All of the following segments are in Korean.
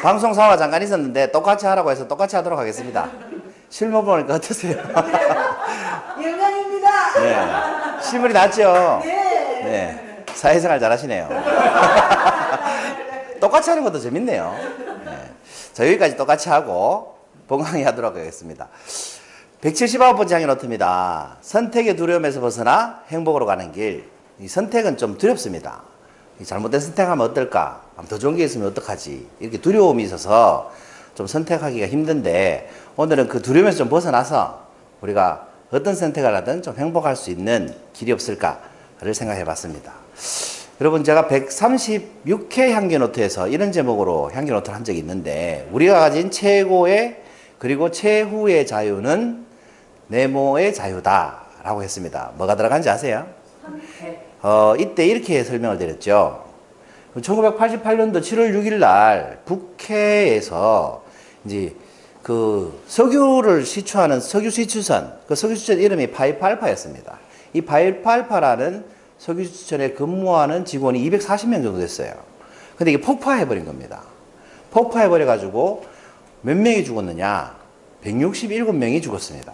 방송사와 잠깐 있었는데 똑같이 하라고 해서 똑같이 하도록 하겠습니다. 실물 보니까 어떠세요? 영광입니다. 네. 실물이 낫죠? 네. 네. 사회생활 잘하시네요. 똑같이 하는 것도 재밌네요. 네. 자, 여기까지 똑같이 하고 번강히 하도록 하겠습니다. 179번째 향기 노트입니다. 선택의 두려움에서 벗어나 행복으로 가는 길. 이 선택은 좀 두렵습니다. 잘못된 선택하면 어떨까? 더 좋은 게 있으면 어떡하지? 이렇게 두려움이 있어서 좀 선택하기가 힘든데, 오늘은 그 두려움에서 좀 벗어나서 우리가 어떤 선택을 하든 좀 행복할 수 있는 길이 없을까를 생각해 봤습니다. 여러분, 제가 136회 향기 노트에서 이런 제목으로 향기 노트를 한 적이 있는데, 우리가 가진 최고의 그리고 최후의 자유는 네모의 자유다라고 했습니다. 뭐가 들어간지 아세요? 이때 이렇게 설명을 드렸죠. 1988년도 7월 6일 날 국회에서 이제 그 석유를 시추하는 석유 시추선, 그 석유 시추선 이름이 파이프알파였습니다. 이 파이프알파라는 석유 시추선에 근무하는 직원이 240명 정도 됐어요. 근데 이게 폭파해버린 겁니다. 폭파해버려가지고 몇 명이 죽었느냐? 167명이 죽었습니다.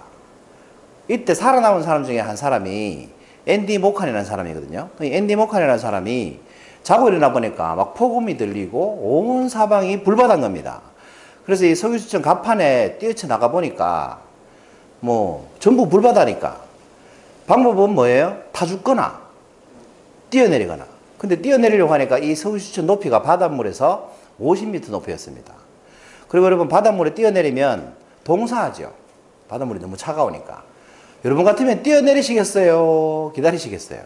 이때 살아남은 사람 중에 한 사람이 앤디 모칸이라는 사람이거든요. 앤디 모칸이라는 사람이 자고 일어나 보니까 막 폭음이 들리고 온 사방이 불바다인 겁니다. 그래서 이 석유시청 갑판에 뛰어쳐 나가 보니까 뭐 전부 불바다니까 방법은 뭐예요? 타 죽거나 뛰어내리거나. 근데 뛰어내리려고 하니까 이 석유시청 높이가 바닷물에서 50m 높이였습니다. 그리고 여러분, 바닷물에 뛰어내리면 동사하죠. 바닷물이 너무 차가우니까. 여러분 같으면 뛰어내리시겠어요? 기다리시겠어요?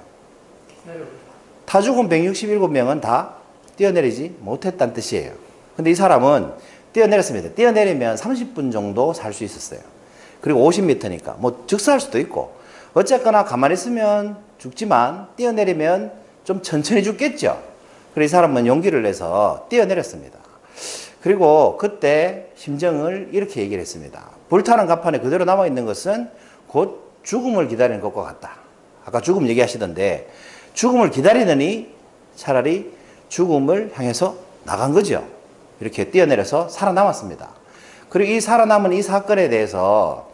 타 죽은 167명은 다 뛰어내리지 못했다는 뜻이에요. 근데 이 사람은 뛰어내렸습니다. 뛰어내리면 30분 정도 살 수 있었어요. 그리고 50m니까 뭐 즉사할 수도 있고, 어쨌거나 가만히 있으면 죽지만 뛰어내리면 좀 천천히 죽겠죠. 그래서 이 사람은 용기를 내서 뛰어내렸습니다. 그리고 그때 심정을 이렇게 얘기를 했습니다. 불타는 갑판에 그대로 남아있는 것은 곧 죽음을 기다리는 것과 같다. 아까 죽음 얘기하시던데, 죽음을 기다리느니 차라리 죽음을 향해서 나간 거죠. 이렇게 뛰어내려서 살아남았습니다. 그리고 이 살아남은 이 사건에 대해서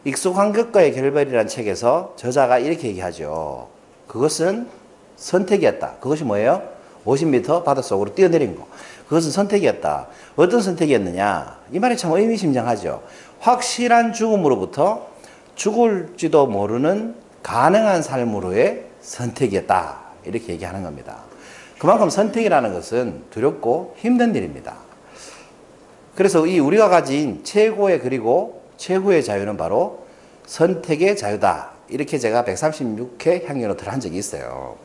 익숙한 것과의 결별이라는 책에서 저자가 이렇게 얘기하죠. 그것은 선택이었다. 그것이 뭐예요? 50m 바닷속으로 뛰어내린 거. 그것은 선택이었다. 어떤 선택이었느냐? 이 말이 참 의미심장하죠. 확실한 죽음으로부터 죽을지도 모르는 가능한 삶으로의 선택이었다. 이렇게 얘기하는 겁니다. 그만큼 선택이라는 것은 두렵고 힘든 일입니다. 그래서 이 우리가 가진 최고의 그리고 최후의 자유는 바로 선택의 자유다. 이렇게 제가 136회 향기 노트를 한 적이 있어요.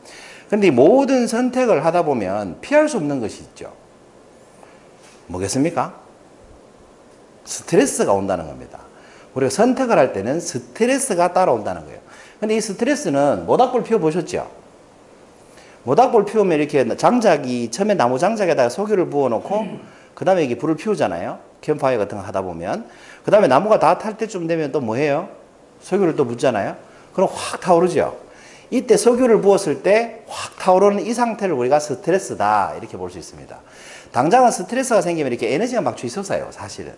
그런데 이 모든 선택을 하다 보면 피할 수 없는 것이 있죠. 뭐겠습니까? 스트레스가 온다는 겁니다. 우리가 선택을 할 때는 스트레스가 따라온다는 거예요. 근데 이 스트레스는 모닥불 피워보셨죠? 모닥불 피우면 이렇게 장작이, 처음에 나무 장작에다가 석유를 부어놓고, 그 다음에 이게 불을 피우잖아요. 캠프파이어 같은 거 하다 보면. 그 다음에 나무가 다 탈 때쯤 되면 또 뭐 해요? 석유를 또 묻잖아요. 그럼 확 타오르죠. 이때 석유를 부었을 때 확 타오르는 이 상태를 우리가 스트레스다. 이렇게 볼 수 있습니다. 당장은 스트레스가 생기면 이렇게 에너지가 막 솟아요, 사실은.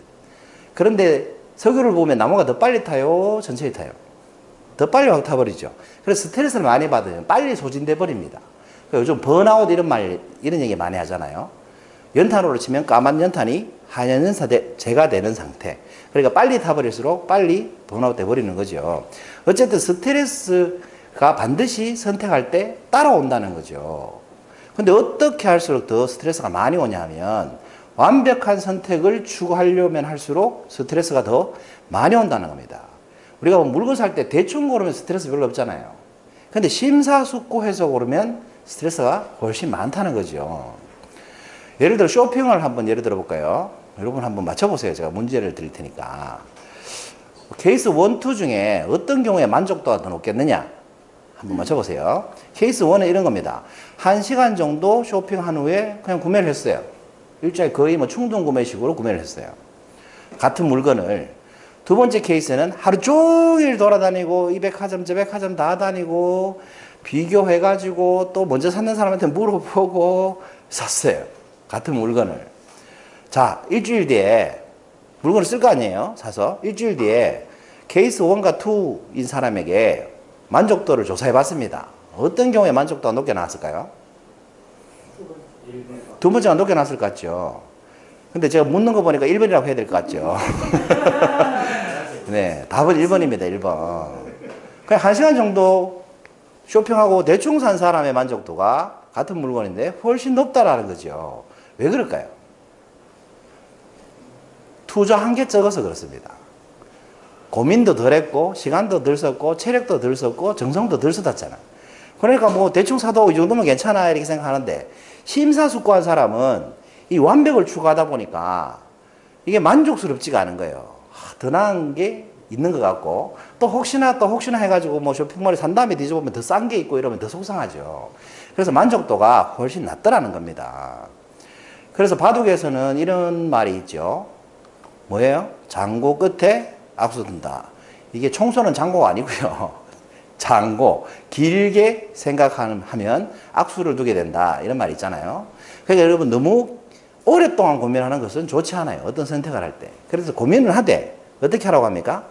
그런데 석유를 부으면 나무가 더 빨리 타요? 천천히 타요? 더 빨리 확 타버리죠. 그래서 스트레스를 많이 받으면 빨리 소진돼 버립니다. 요즘 번아웃 이런 얘기 많이 하잖아요. 연탄으로 치면 까만 연탄이 하얀 연사제가 되는 상태. 그러니까 빨리 타버릴수록 빨리 번아웃 돼버리는 거죠. 어쨌든 스트레스가 반드시 선택할 때 따라온다는 거죠. 근데 어떻게 할수록 더 스트레스가 많이 오냐 하면, 완벽한 선택을 추구하려면 할수록 스트레스가 더 많이 온다는 겁니다. 우리가 물건 살 때 대충 고르면 스트레스 별로 없잖아요. 근데 심사숙고해서 고르면 스트레스가 훨씬 많다는 거죠. 예를 들어 쇼핑을 한번 예를 들어 볼까요? 여러분 한번 맞춰보세요. 제가 문제를 드릴 테니까. 케이스 1, 2 중에 어떤 경우에 만족도가 더 높겠느냐? 한번 맞춰보세요. 케이스 1은 이런 겁니다. 1시간 정도 쇼핑한 후에 그냥 구매를 했어요. 일종의 거의 뭐 충동 구매식으로 구매를 했어요. 같은 물건을. 두 번째 케이스는 하루 종일 돌아다니고 이 백화점 저 백화점 다 다니고 비교해가지고 또 먼저 샀는 사람한테 물어보고 샀어요. 같은 물건을. 자, 일주일 뒤에 물건을 쓸 거 아니에요? 사서. 일주일 뒤에 케이스 1과 2인 사람에게 만족도를 조사해 봤습니다. 어떤 경우에 만족도가 높게 나왔을까요? 두 번째가 높게 나왔을 것 같죠? 근데 제가 묻는 거 보니까 1번이라고 해야 될 것 같죠? 네, 답은 1번입니다, 1번. 그냥 1시간 정도 쇼핑하고 대충 산 사람의 만족도가 같은 물건인데 훨씬 높다라는 거죠. 왜 그럴까요? 투자한 게 적어서 그렇습니다. 고민도 덜 했고, 시간도 덜 썼고, 체력도 덜 썼고, 정성도 덜 쏟았잖아. 그러니까 뭐 대충 사도 이 정도면 괜찮아 이렇게 생각하는데, 심사숙고한 사람은 이 완벽을 추구하다 보니까 이게 만족스럽지가 않은 거예요. 더 나은 게 있는 것 같고, 또 혹시나 해가지고 뭐 쇼핑몰에 산 다음에 뒤져보면 더 싼 게 있고 이러면 더 속상하죠. 그래서 만족도가 훨씬 낮더라는 겁니다. 그래서 바둑에서는 이런 말이 있죠. 뭐예요? 장고 끝에 악수 둔다. 이게 총소는 장고가 아니고요. 장고, 길게 생각하면 악수를 두게 된다. 이런 말이 있잖아요. 그러니까 여러분 너무 오랫동안 고민하는 것은 좋지 않아요. 어떤 선택을 할 때. 그래서 고민을 하되 어떻게 하라고 합니까?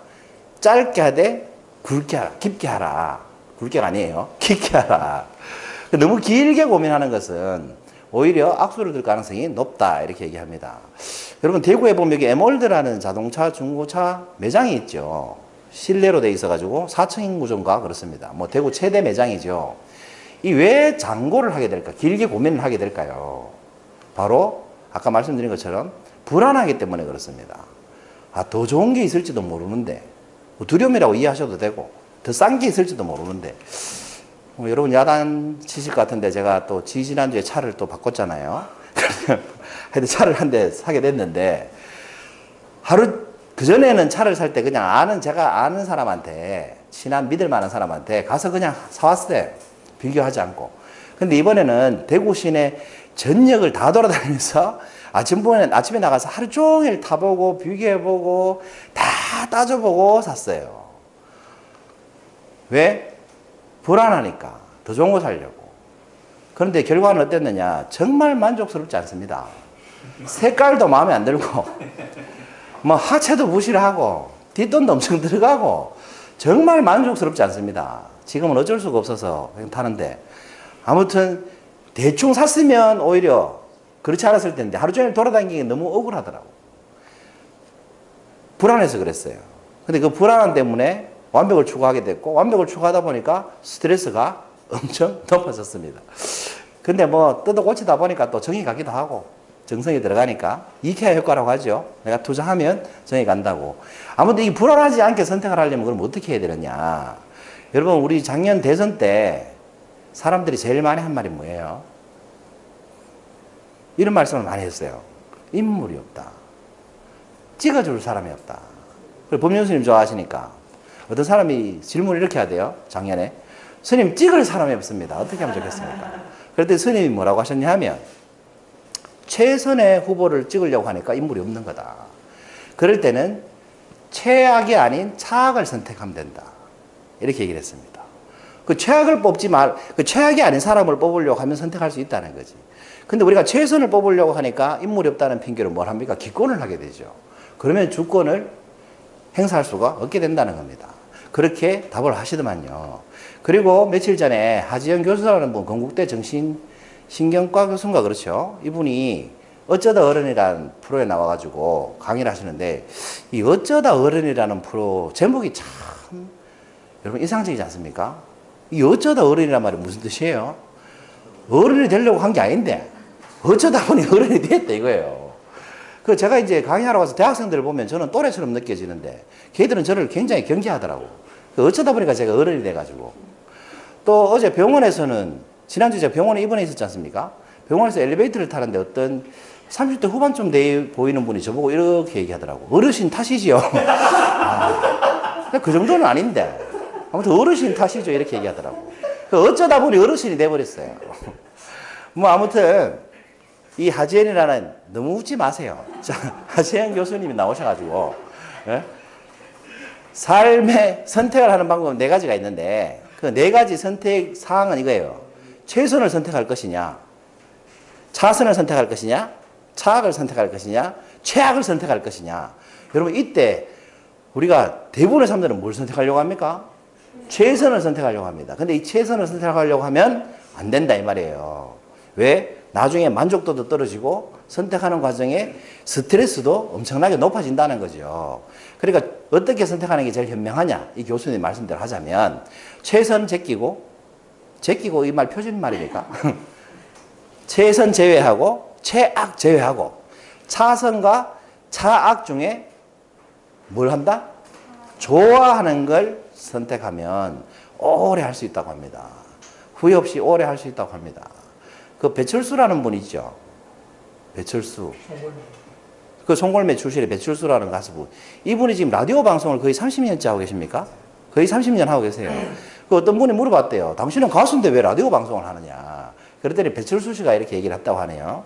짧게 하되 굵게 하라. 깊게 하라. 굵게가 아니에요. 깊게 하라. 너무 길게 고민하는 것은 오히려 악수를 둘 가능성이 높다. 이렇게 얘기합니다. 여러분 대구에 보면 여기 에몰드라는 자동차 중고차 매장이 있죠. 실내로 돼 있어가지고 4층 구조인가 그렇습니다. 뭐 대구 최대 매장이죠. 이 왜 장고를 하게 될까? 길게 고민을 하게 될까요? 바로 아까 말씀드린 것처럼 불안하기 때문에 그렇습니다. 아, 더 좋은 게 있을지도 모르는데 뭐 두려움이라고 이해하셔도 되고 더 싼 게 있을지도 모르는데 여러분 야단 치실 것 같은데 제가 또 지지난주에 차를 또 바꿨잖아요. 하여튼 차를 한 대 사게 됐는데 하루 그전에는 차를 살 때 그냥 제가 아는 사람한테 친한 믿을 만한 사람한테 가서 그냥 사왔어요. 비교하지 않고. 근데 이번에는 대구 시내 전역을 다 돌아다니면서 아침에 나가서 하루 종일 타보고 비교해보고 다 따져보고 샀어요. 왜? 불안하니까 더 좋은 거 살려고. 그런데 결과는 어땠느냐? 정말 만족스럽지 않습니다. 색깔도 마음에 안 들고 뭐 하체도 무시를 하고 뒷돈도 엄청 들어가고 정말 만족스럽지 않습니다. 지금은 어쩔 수가 없어서 그냥 타는데 아무튼 대충 샀으면 오히려 그렇지 않았을 텐데 하루 종일 돌아다니기 너무 억울하더라고. 불안해서 그랬어요. 근데 그 불안 때문에 완벽을 추구하게 됐고 완벽을 추구하다 보니까 스트레스가 엄청 높아졌습니다. 근데 뭐 뜯어 고치다 보니까 또 정이 가기도 하고 정성이 들어가니까 이케아 효과라고 하죠. 내가 투자하면 정이 간다고. 아무튼 이 불안하지 않게 선택을 하려면 그럼 어떻게 해야 되느냐. 여러분 우리 작년 대선 때 사람들이 제일 많이 한 말이 뭐예요? 이런 말씀을 많이 했어요. 인물이 없다. 찍어줄 사람이 없다. 법륜 스님 좋아하시니까 어떤 사람이 질문을 이렇게 하대요. 작년에. 스님 찍을 사람이 없습니다. 어떻게 하면 좋겠습니까? 그랬더니 스님이 뭐라고 하셨냐 하면 최선의 후보를 찍으려고 하니까 인물이 없는 거다. 그럴 때는 최악이 아닌 차악을 선택하면 된다. 이렇게 얘기를 했습니다. 그 최악을 그 최악이 아닌 사람을 뽑으려고 하면 선택할 수 있다는 거지. 근데 우리가 최선을 뽑으려고 하니까 인물이 없다는 핑계로 뭘 합니까? 기권을 하게 되죠. 그러면 주권을 행사할 수가 없게 된다는 겁니다. 그렇게 답을 하시더만요. 그리고 며칠 전에 하지영 교수라는 분, 건국대 정신신경과 교수인가 그렇죠. 이분이 어쩌다 어른이라는 프로에 나와가지고 강의를 하시는데 이 어쩌다 어른이라는 프로 제목이 참 여러분 인상적이지 않습니까? 이 어쩌다 어른이란 말이 무슨 뜻이에요? 어른이 되려고 한 게 아닌데 어쩌다 보니 어른이 됐다 이거예요. 그 제가 이제 강의하러 가서 대학생들을 보면 저는 또래처럼 느껴지는데 걔들은 저를 굉장히 경계하더라고. 어쩌다 보니까 제가 어른이 돼가지고. 또 어제 병원에서는 지난주에 제가 병원에 입원해 있었지 않습니까? 병원에서 엘리베이터를 타는데 어떤 30대 후반쯤 돼 보이는 분이 저보고 이렇게 얘기하더라고. 어르신 탓이지요. 그 정도는 아닌데 아무튼 어르신 탓이죠 이렇게 얘기하더라고. 어쩌다 보니 어르신이 돼버렸어요. 뭐 아무튼 이 하지연이라는 너무 웃지 마세요. 자, 하지연 교수님이 나오셔가지고 삶의 선택을 하는 방법은 4가지가 있는데 그 4가지 선택 사항은 이거예요. 최선을 선택할 것이냐, 차선을 선택할 것이냐, 차악을 선택할 것이냐, 최악을 선택할 것이냐. 여러분, 이때 우리가 대부분의 사람들은 뭘 선택하려고 합니까? 최선을 선택하려고 합니다. 근데 이 최선을 선택하려고 하면 안 된다 이 말이에요. 왜? 나중에 만족도도 떨어지고 선택하는 과정에 스트레스도 엄청나게 높아진다는 거죠. 그러니까 어떻게 선택하는 게 제일 현명하냐? 이 교수님 말씀대로 하자면 최선 제끼고 이 말 표준 말입니까? 최선 제외하고 최악 제외하고 차선과 차악 중에 뭘 한다? 좋아하는 걸 선택하면 오래 할 수 있다고 합니다. 후회 없이 오래 할 수 있다고 합니다. 그 배철수라는 분 있죠. 배철수. 그 송골매 출신의 배철수라는 가수분. 이분이 지금 라디오 방송을 거의 30년째 하고 계십니까? 거의 30년 하고 계세요. 그 어떤 분이 물어봤대요. 당신은 가수인데 왜 라디오 방송을 하느냐. 그랬더니 배철수 씨가 이렇게 얘기를 했다고 하네요.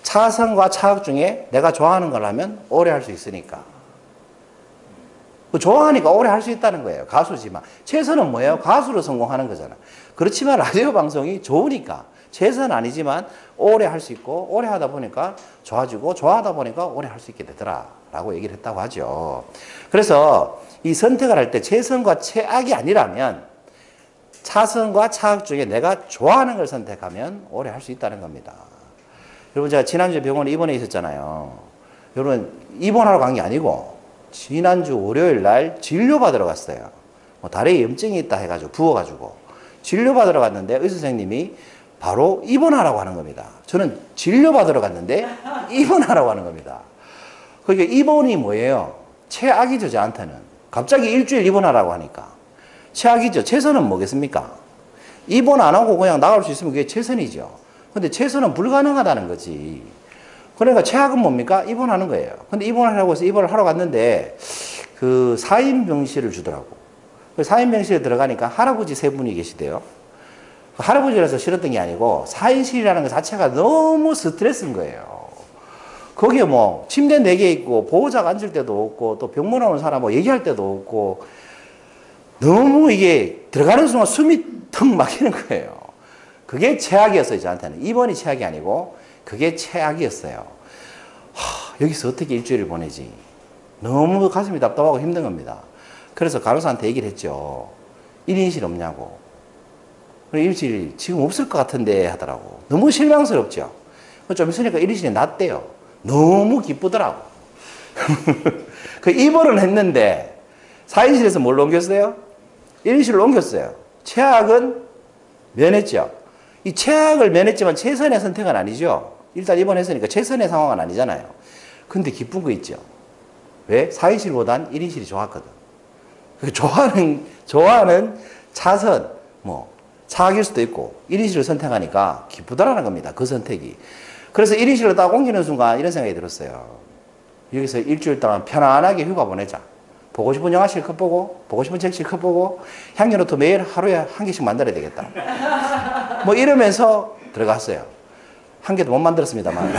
차선과 차악 중에 내가 좋아하는 걸 하면 오래 할 수 있으니까. 좋아하니까 오래 할 수 있다는 거예요. 가수지만. 최선은 뭐예요? 가수로 성공하는 거잖아. 그렇지만 라디오 방송이 좋으니까. 최선은 아니지만 오래 할 수 있고 오래 하다 보니까 좋아지고 좋아하다 보니까 오래 할 수 있게 되더라 라고 얘기를 했다고 하죠. 그래서 이 선택을 할 때 최선과 최악이 아니라면 차선과 차악 중에 내가 좋아하는 걸 선택하면 오래 할 수 있다는 겁니다. 여러분 제가 지난주에 병원에 입원해 있었잖아요. 여러분 입원하러 간 게 아니고 지난주 월요일 날 진료받으러 갔어요. 뭐 다리에 염증이 있다 해가지고 부어가지고 진료받으러 갔는데 의사 선생님이 바로 입원하라고 하는 겁니다. 저는 진료받으러 갔는데 입원하라고 하는 겁니다. 그러니까 입원이 뭐예요? 최악이죠, 저한테는. 갑자기 일주일 입원하라고 하니까. 최악이죠. 최선은 뭐겠습니까? 입원 안 하고 그냥 나갈 수 있으면 그게 최선이죠. 근데 최선은 불가능하다는 거지. 그러니까 최악은 뭡니까? 입원하는 거예요. 근데 입원하라고 해서 입원을 하러 갔는데 그 4인 병실을 주더라고. 4인 병실에 들어가니까 할아버지 세 분이 계시대요. 할아버지라서 싫었던 게 아니고 4인실이라는 것 자체가 너무 스트레스인 거예요. 거기에 뭐 침대 4개 있고 보호자가 앉을 때도 없고 또 병문 오는 사람 뭐 얘기할 때도 없고 너무 이게 들어가는 순간 숨이 턱 막히는 거예요. 그게 최악이었어요, 저한테는. 입원이 최악이 아니고 그게 최악이었어요. 여기서 어떻게 일주일을 보내지? 너무 가슴이 답답하고 힘든 겁니다. 그래서 간호사한테 얘기를 했죠. 1인실 없냐고. 일주일 지금 없을 것 같은데 하더라고. 너무 실망스럽죠. 좀 있으니까 1인실이 낫대요. 너무 기쁘더라고. 그 입원을 했는데 4인실에서 뭘 옮겼어요? 1인실로 옮겼어요. 최악은 면했죠. 이 최악을 면했지만 최선의 선택은 아니죠. 일단 입원했으니까 최선의 상황은 아니잖아요. 근데 기쁜 거 있죠. 왜? 4인실보단 1인실이 좋았거든. 좋아하는 차선, 뭐, 차악일 수도 있고 1인실을 선택하니까 기쁘다라는 겁니다. 그 선택이. 그래서 1인실로 딱 옮기는 순간 이런 생각이 들었어요. 여기서 일주일 동안 편안하게 휴가 보내자. 보고 싶은 영화 실컷 보고 보고 싶은 책 실컷 보고 향기노트 매일 하루에 한 개씩 만들어야 되겠다. 뭐 이러면서 들어갔어요. 한 개도 못 만들었습니다만.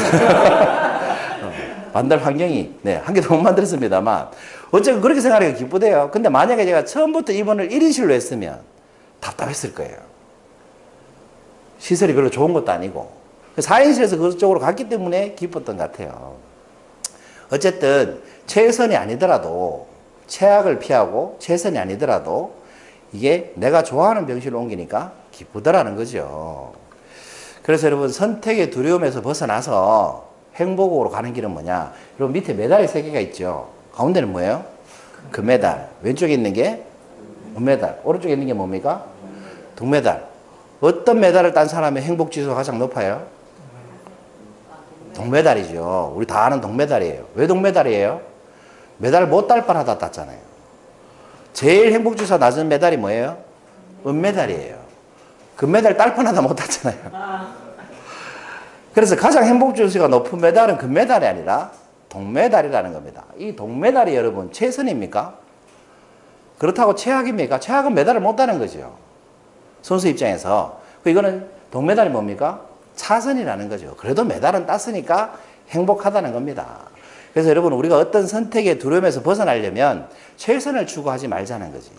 만들 환경이 한 개도 못 만들었습니다만 어쨌든 그렇게 생각하니까 기쁘대요. 근데 만약에 제가 처음부터 입원을 1인실로 했으면 답답했을 거예요. 시설이 별로 좋은 것도 아니고 4인실에서 그쪽으로 갔기 때문에 기뻤던 것 같아요. 어쨌든 최선이 아니더라도 최악을 피하고 최선이 아니더라도 이게 내가 좋아하는 병실로 옮기니까 기쁘더라는 거죠. 그래서 여러분 선택의 두려움에서 벗어나서 행복으로 가는 길은 뭐냐? 여러분 밑에 메달이 3개가 있죠. 가운데는 뭐예요? 금메달. 왼쪽에 있는 게 은메달. 오른쪽에 있는 게 뭡니까? 동메달. 어떤 메달을 딴 사람의 행복지수가 가장 높아요? 동메달이죠. 우리 다 아는 동메달이에요. 왜 동메달이에요? 메달 못 딸 뻔하다 땄잖아요. 제일 행복지수가 낮은 메달이 뭐예요? 은메달이에요. 금메달 딸 뻔하다 못 땄잖아요. 그래서 가장 행복지수가 높은 메달은 금메달이 아니라 동메달이라는 겁니다. 이 동메달이 여러분 최선입니까? 그렇다고 최악입니까? 최악은 메달을 못 따는 거죠. 선수 입장에서. 이거는 동메달이 뭡니까? 차선이라는 거죠. 그래도 메달은 땄으니까 행복하다는 겁니다. 그래서 여러분 우리가 어떤 선택의 두려움에서 벗어나려면 최선을 추구하지 말자는 거지.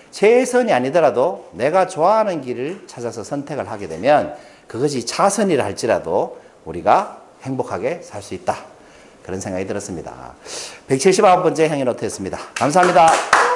최선이 아니더라도 내가 좋아하는 길을 찾아서 선택을 하게 되면 그것이 차선이라 할지라도 우리가 행복하게 살 수 있다. 그런 생각이 들었습니다. 179번째 행위 노트였습니다. 감사합니다.